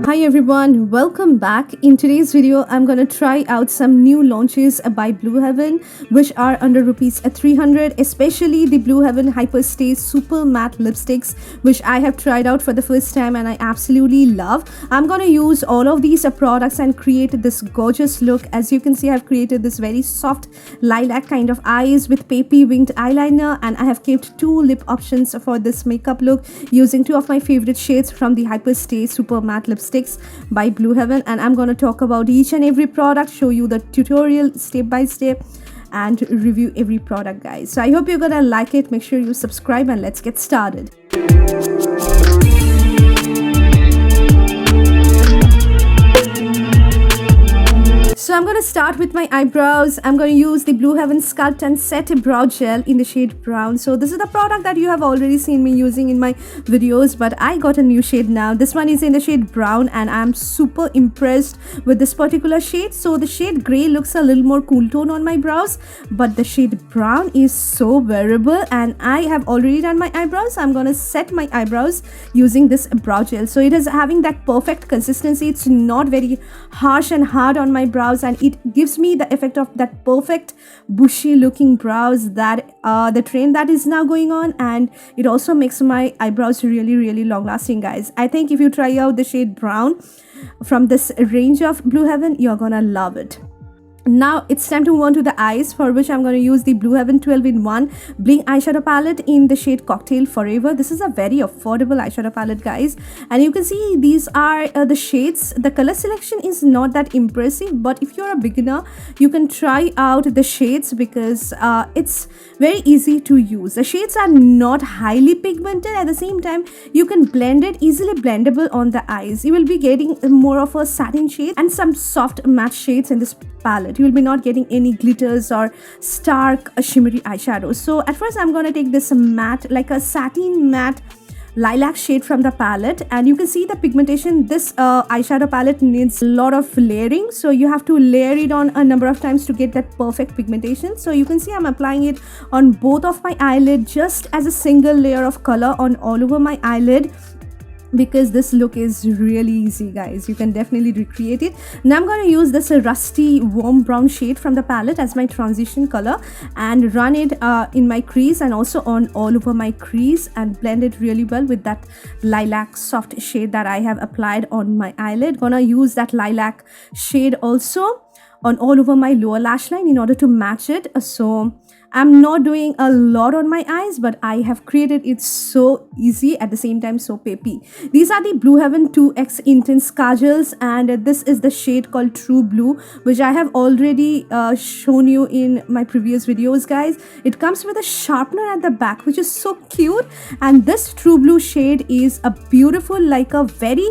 Hi everyone, welcome back. In today's video, I'm gonna try out some new launches by Blue Heaven, which are under Rs.300, especially the Blue Heaven Hyperstay Super Matte Lipsticks, which I have tried out for the first time and I absolutely love. I'm gonna use all of these products and create this gorgeous look. As you can see, I've created this very soft lilac kind of eyes with papy winged eyeliner, and I have kept two lip options for this makeup look using two of my favorite shades from the Hyperstay Super Matte Lipsticks by Blue Heaven. And I'm going to talk about each and every product, show you the tutorial step by step, and review every product, guys. So I hope you're gonna like it. Make sure you subscribe and let's get started. So I'm going to start with my eyebrows. I'm going to use the Blue Heaven Sculpt and Set Brow Gel in the shade brown. So this is the product that you have already seen me using in my videos, but I got a new shade now. This one is in the shade brown and I'm super impressed with this particular shade. So the shade gray looks a little more cool tone on my brows, but the shade brown is so wearable, and I have already done my eyebrows. I'm going to set my eyebrows using this brow gel. So it is having that perfect consistency. It's not very harsh and hard on my brows, and it gives me the effect of that perfect bushy looking brows that the trend that is now going on, and it also makes my eyebrows really long lasting, guys. I think if you try out the shade brown from this range of Blue Heaven, you're gonna love it. Now it's time to move on to the eyes, for which I'm going to use the Blue Heaven 12-in-1 Bling eyeshadow palette in the shade Cocktail Forever. This is a very affordable eyeshadow palette, guys, and you can see these are the shades. The color selection is not that impressive, but if you're a beginner, you can try out the shades because it's very easy to use. The shades are not highly pigmented. At the same time, you can blend it, easily blendable on the eyes. You will be getting more of a satin shade and some soft matte shades in this palette. You will be not getting any glitters or stark shimmery eyeshadow. So at first I'm going to take this matte, like a satin matte lilac shade from the palette, and you can see the pigmentation. This eyeshadow palette needs a lot of layering, so you have to layer it on a number of times to get that perfect pigmentation. So you can see I'm applying it on both of my eyelid just as a single layer of color on all over my eyelid, because this look is really easy, guys. You can definitely recreate it. Now I'm going to use this rusty warm brown shade from the palette as my transition color and run it in my crease and also on all over my crease, and blend it really well with that lilac soft shade that I have applied on my eyelid. Gonna use that lilac shade also on all over my lower lash line in order to match it. So I'm not doing a lot on my eyes, but I have created it so easy, at the same time so peppy. These are the Blue Heaven 2X Intense Kajals, and this is the shade called True Blue, which I have already shown you in my previous videos, guys. It comes with a sharpener at the back, which is so cute, and this True Blue shade is a beautiful, like a very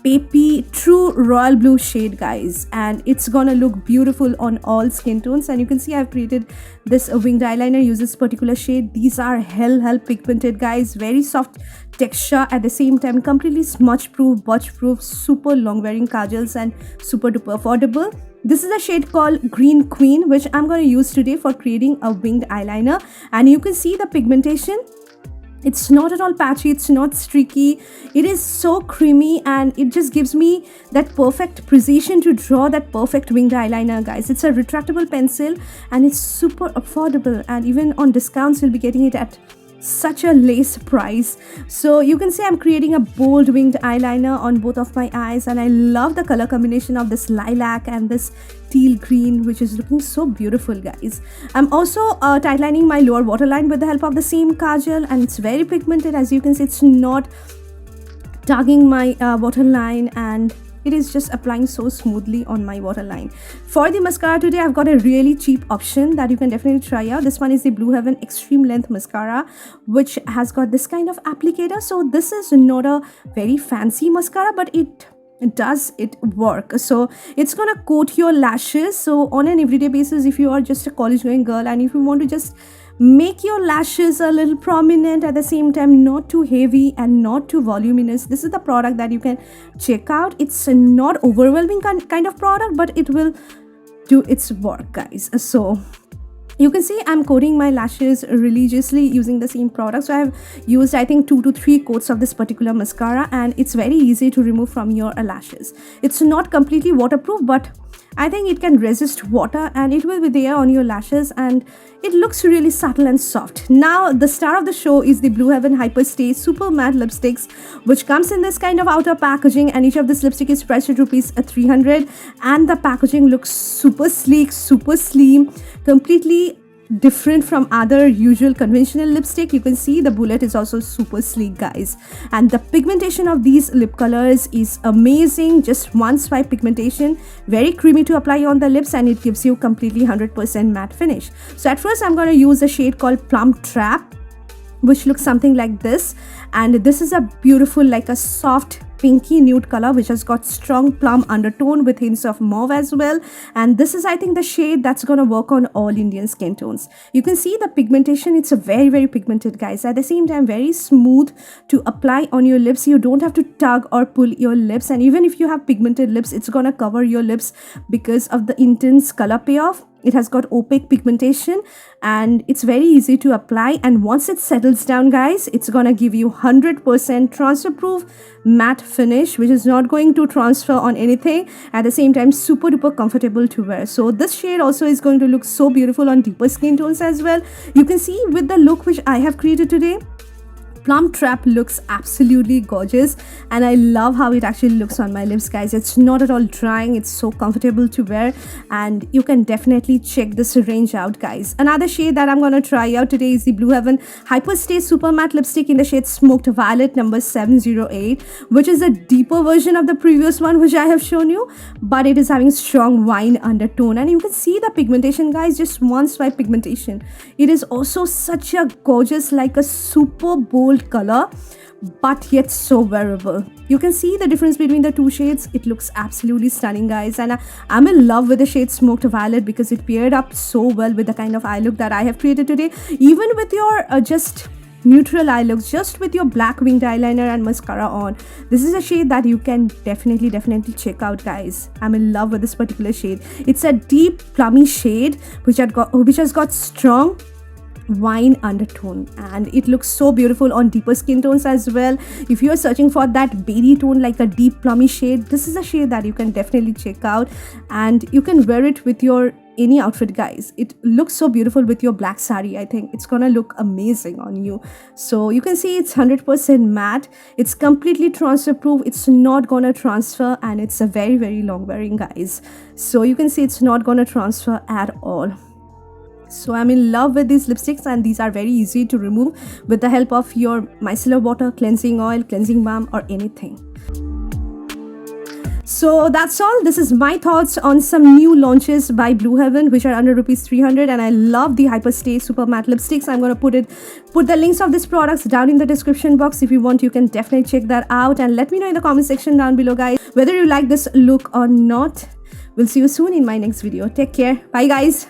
papy true royal blue shade, guys, and it's gonna look beautiful on all skin tones. And you can see I've created this winged eyeliner using this particular shade. These are hell pigmented, guys, very soft texture, at the same time completely smudge proof, budge proof, super long wearing kajals, and super duper affordable. This is a shade called Green Queen, which I'm going to use today for creating a winged eyeliner, and you can see the pigmentation. It's not at all patchy, it's not streaky, it is so creamy, and it just gives me that perfect precision to draw that perfect winged eyeliner, guys. It's a retractable pencil and it's super affordable, and even on discounts you'll be getting it at such a lace price. So you can see I'm creating a bold winged eyeliner on both of my eyes, and I love the color combination of this lilac and this teal green, which is looking so beautiful, guys. I'm also tightlining my lower waterline with the help of the same kajal, and it's very pigmented. As you can see, it's not tugging my waterline, and it is just applying so smoothly on my waterline. For the mascara today, I've got a really cheap option that you can definitely try out. This one is the Blue Heaven Extreme Length Mascara, which has got this kind of applicator. So this is not a very fancy mascara, but it does work. So it's gonna coat your lashes. So on an everyday basis, if you are just a college going girl and if you want to just make your lashes a little prominent, at the same time not too heavy and not too voluminous, this is the product that you can check out. It's a not overwhelming kind of product, but it will do its work, guys. So You can see I'm coating my lashes religiously using the same product. So I have used, I think, 2 to 3 coats of this particular mascara, and it's very easy to remove from your lashes. It's not completely waterproof, but I think it can resist water and it will be there on your lashes, and it looks really subtle and soft. Now the star of the show is the Blue Heaven Hyperstay Super Matte Lipsticks, which comes in this kind of outer packaging, and each of this lipstick is priced at Rs.300, and the packaging looks super sleek, super slim, completely different from other usual conventional lipstick. You can see the bullet is also super sleek, guys, and the pigmentation of these lip colors is amazing. Just one swipe pigmentation, very creamy to apply on the lips, and it gives you completely 100% matte finish. So at first I'm going to use a shade called Plum Trap, which looks something like this, and this is a beautiful, like a soft pinky nude color which has got strong plum undertone with hints of mauve as well. And this is, I think, the shade that's gonna work on all Indian skin tones. You can see the pigmentation, it's a very pigmented, guys, at the same time very smooth to apply on your lips. You don't have to tug or pull your lips, and even if you have pigmented lips, it's gonna cover your lips because of the intense color payoff. It has got opaque pigmentation and it's very easy to apply, and once it settles down, guys, it's gonna give you 100% transfer proof matte finish, which is not going to transfer on anything. At the same time, super duper comfortable to wear. So this shade also is going to look so beautiful on deeper skin tones as well. You can see with the look which I have created today, Plum Trap looks absolutely gorgeous, and I love how it actually looks on my lips, guys. It's not at all drying, it's so comfortable to wear, and you can definitely check this range out, guys. Another shade that I'm gonna try out today is the Blue Heaven Hyperstay Super Matte Lipstick in the shade Smoked Violet number 708, which is a deeper version of the previous one which I have shown you, but it is having strong wine undertone, and you can see the pigmentation, guys, just one swipe pigmentation. It is also such a gorgeous, like a super bold color, but yet so wearable. You can see the difference between the two shades. It looks absolutely stunning, guys, and I'm in love with the shade Smoked Violet because it paired up so well with the kind of eye look that I have created today. Even with your just neutral eye looks, just with your black winged eyeliner and mascara on, this is a shade that you can definitely check out, guys. I'm in love with this particular shade. It's a deep plummy shade which has got strong wine undertone, and it looks so beautiful on deeper skin tones as well. If you are searching for that berry tone, like a deep plummy shade, this is a shade that you can definitely check out, and you can wear it with your any outfit, guys. It looks so beautiful with your black sari. I think it's gonna look amazing on you. So you can see it's 100% matte, it's completely transfer proof, it's not gonna transfer, and it's a very long wearing, guys. So you can see it's not gonna transfer at all. So I'm in love with these lipsticks, and these are very easy to remove with the help of your micellar water, cleansing oil, cleansing balm, or anything. So that's all. This is my thoughts on some new launches by Blue Heaven which are under Rs.300, and I love the Hyperstay Super Matte Lipsticks. I'm gonna put the links of these products down in the description box. If you want, you can definitely check that out, and let me know in the comment section down below, guys, whether you like this look or not. We'll see you soon in my next video. Take care. Bye, guys.